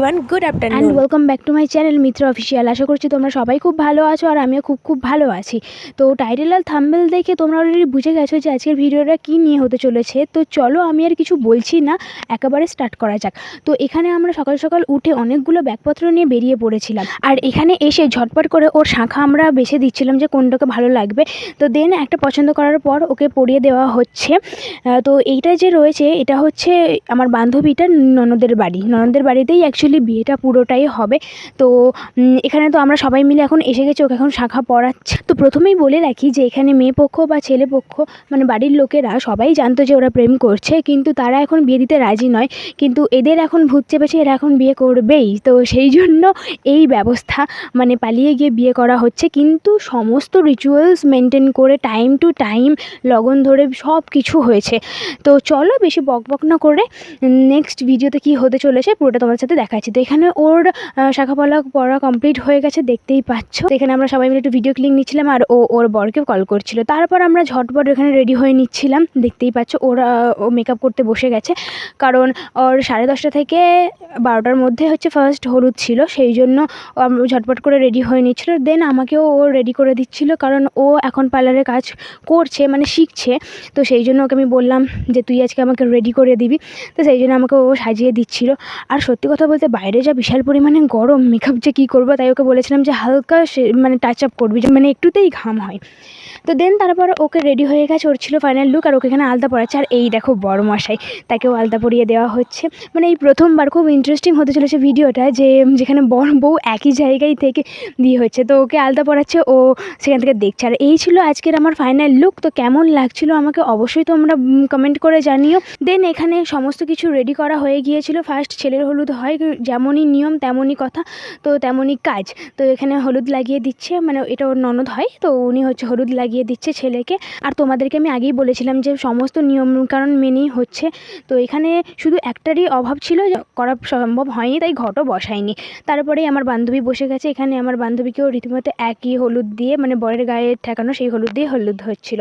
Everyone, good and afternoon. Welcome back to my channel Mitra official. আশা করছি তোমরা সবাই খুব ভালো আছো আর আমিও খুব খুব ভালো আছি। তো টাইটেল আর থাম্বনেল দেখে তোমরা অলরেডি বুঝে গেছো যে আজকের ভিডিওটা কী নিয়ে হতে চলেছে। তো চলো আমি আর কিছু বলছি না, একেবারে স্টার্ট করা যাক। তো এখানে আমরা সকাল সকাল উঠে অনেকগুলো ব্যাগপত্র নিয়ে বেরিয়ে পড়েছিলাম, আর এখানে এসে ঝটপট করে ওর শাঁখা আমরা বেছে দিচ্ছিলাম যে কোনটাকে ভালো লাগবে। তো দেন একটা পছন্দ করার পর ওকে পরিয়ে দেওয়া হচ্ছে। তো এইটা যে রয়েছে এটা হচ্ছে আমার বান্ধবীটার ননদের বাড়িতেই অ্যাকচুয়ালি বিয়েটা পুরোটাই হবে। তো এখানে তো আমরা সবাই মিলে এখন এসে গেছি, ওকে এখন শাঁখা পরাচ্ছে। তো প্রথমেই বলে রাখি যে এখানে মেয়ে পক্ষ বা ছেলে পক্ষ মানে বাড়ির লোকেরা সবাই জানতো যে ওরা প্রেম করছে, কিন্তু তারা এখন বিয়ে দিতে রাজি নয়। কিন্তু এদের এখন ভূত চেপেছে, এরা এখন বিয়ে করবেই। তো সেই জন্য এই ব্যবস্থা, মানে পালিয়ে গিয়ে বিয়ে করা হচ্ছে, কিন্তু সমস্ত রিচুয়ালস মেনটেন করে টাইম টু টাইম লগন ধরে সব কিছু হয়েছে। তো চলো বেশি বকবক না করে নেক্সট ভিডিওতে কি হতে চলেছে পুরোটা তোমাদের সাথে দেখাচ্ছি। তো এখানে ওর শাখা পড়া কমপ্লিট হয়ে গেছে, দেখতেই পাচ্ছ। এখানে আমরা সবাই মিলে একটু ভিডিও ক্লিক নিচ্ছিলাম আর ওর বরকে কল করছিল। তারপর আমরা ঝটপট এখানে রেডি হয়ে নিচ্ছিলাম, দেখতেই পাচ্ছ। ও মেকআপ করতে বসে গেছে, কারণ ওর 10:30 থেকে 12টার মধ্যে হচ্ছে ফার্স্ট হলুদ ছিল, সেই জন্য ঝটপট করে রেডি হয়ে নিচ্ছিল। দেন আমাকেও ও রেডি করে দিচ্ছিল, কারণ ও এখন পার্লারে কাজ করছে, মানে শিখছে। তো সেই জন্য ওকে আমি বললাম যে তুই আজকে আমাকে রেডি করে দিবি। তো সেই জন্য আমাকে ও সাজিয়ে দিচ্ছিল। আর সত্যি কথা বলতে বাইরে যা বিশাল পরিমাণে গরম, মেকআপ যে কী করবো, তাই ওকে বলেছিলাম যে হালকা মানে টাচ আপ করবি, মানে একটুতেই ঘাম হয়। তো দেন তারপর ওকে রেডি হয়ে গেছে, ওর ছিল ফাইনাল লুক। আর ওকে এখানে আলতা পরাচ্ছে, আর এই দেখো বড়মশাই, তাকেও আলতা পরিয়ে দেওয়া হচ্ছে। মানে এই প্রথমবার খুব ইন্টারেস্টিং হতে চলেছে ভিডিওটা, যেখানে বর বউ একই জায়গায় থেকে বিয়ে হচ্ছে। তো ওকে আলতা পরাচ্ছে, ও সেখান থেকে দেখছে। আর এই ছিল আজকের আমার ফাইনাল লুক। তো কেমন লাগছিল আমাকে অবশ্যই তোমরা কমেন্ট করে জানিও। দেন এখানে সমস্ত কিছু রেডি করা হয়ে গিয়েছিল। ফার্স্ট ছেলের হলুদ হয়, যেমনই নিয়ম তেমনই কথা, তো তেমনই কাজ। তো এখানে হলুদ লাগিয়ে দিচ্ছে, মানে এটা ওর ননদ হয়, তো উনি হচ্ছে হলুদ লাগিয়ে দিচ্ছে ছেলেকে। আর তোমাদেরকে আমি আগেই বলেছিলাম যে সমস্ত নিয়মকানুন মেনেই হচ্ছে। তো এখানে শুধু একটারই অভাব ছিল, করা সম্ভব হয়নি, তাই ঘটও বসায়নি। তারপরেই আমার বান্ধবী বসে গেছে। এখানে আমার বান্ধবীকেও রীতিমতো একই হলুদ দিয়ে, মানে বরের গায়ে ঠেকানো সেই হলুদ দিয়ে হলুদ হচ্ছিল।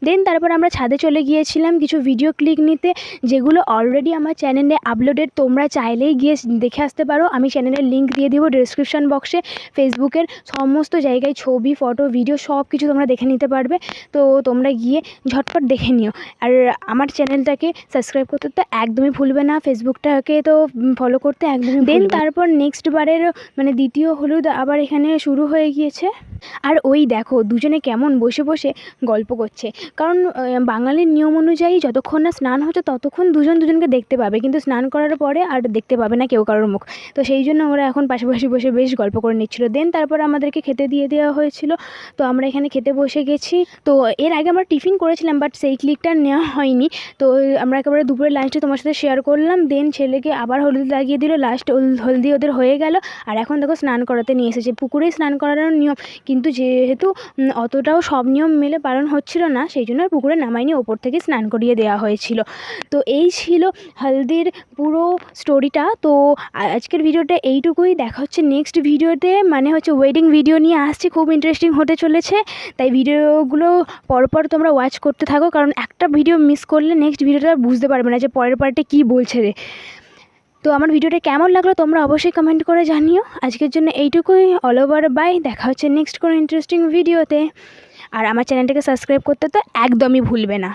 দেন তারপর আমরা ছাদে চলে গিয়েছিলাম কিছু ভিডিও ক্লিক নিতে, যেগুলো অলরেডি আমার চ্যানেলে আপলোডেড। তোমরা চাইলেই গিয়ে দেখে আসতে পারো। আমি চ্যানেলের লিঙ্ক দিয়ে দিব ডেসক্রিপশন বক্সে। ফেসবুকের সমস্ত জায়গায় ছবি, ফটো, ভিডিও সব কিছু তোমরা দেখে নিতে পারবে। তো তোমরা গিয়ে ঝটপট দেখে নিও। আর আমার চ্যানেলটাকে সাবস্ক্রাইব করতে তো একদমই ভুলবে না, ফেসবুকটাকে তো ফলো করতে একদমই। দেন তারপর নেক্সট বারের মানে দ্বিতীয় হলুদ আবার এখানে শুরু হয়ে গিয়েছে। আর ওই দেখো দুজনে কেমন বসে বসে গল্প করছে, কারণ বাঙালির নিয়ম অনুযায়ী যতক্ষণ না স্নান হচ্ছে ততক্ষণ দুজন দুজনকে দেখতে পাবে, কিন্তু স্নান করার পরে আর দেখতে পাবে না কেউ কারোর মুখ। তো সেই জন্য ওরা এখন পাশাপাশি বসে বেশ গল্প করে নিচ্ছিল। দেন তারপর আমাদেরকে খেতে দিয়ে দেওয়া হয়েছিল। তো আমরা এখানে খেতে বসে গেছি। তো এর আগে আমরা টিফিন করেছিলাম, বাট সেই ক্লিকটা নেওয়া হয়নি। তো আমরা একেবারে দুপুরের লাঞ্চটা তোমার সাথে শেয়ার করলাম। দেন ছেলেকে আবার হলুদ লাগিয়ে দিল, লাস্ট হলদি ওদের হয়ে গেল। আর এখন দেখো স্নান করাতে নিয়ে এসেছে, পুকুরেই স্নান করানোর নিয়ম, কিন্তু যেহেতু অতটাও সব নিয়ম মেলে পালন হচ্ছিল না, সেই জন্য আর পুকুরে নামাইনি, ওপর থেকে স্নান করিয়ে দেওয়া হয়েছিল। তো এই ছিল হলদির পুরো স্টোরিটা। তো আজকের ভিডিওটা এইটুকুই। দেখা হচ্ছে নেক্সট ভিডিওতে, মানে হচ্ছে ওয়েডিং ভিডিও নিয়ে আসছে, খুব ইন্টারেস্টিং হতে চলেছে। তাই ভিডিওগুলো পরপর তোমরা ওয়াচ করতে থাকো, কারণ একটা ভিডিও মিস করলে নেক্সট ভিডিওটা বুঝতে পারবে না যে পরের পার্টে কী বলছে রে। তো আমার ভিডিওটা কেমন লাগলো তোমরা অবশ্যই কমেন্ট করে জানিও। আজকের জন্য এইটুকুই। All over bye. দেখা হচ্ছে নেক্সট কোনো ইন্টারেস্টিং ভিডিওতে। আর আমার চ্যানেলটাকে সাবস্ক্রাইব করতে তো একদমই ভুলবে না।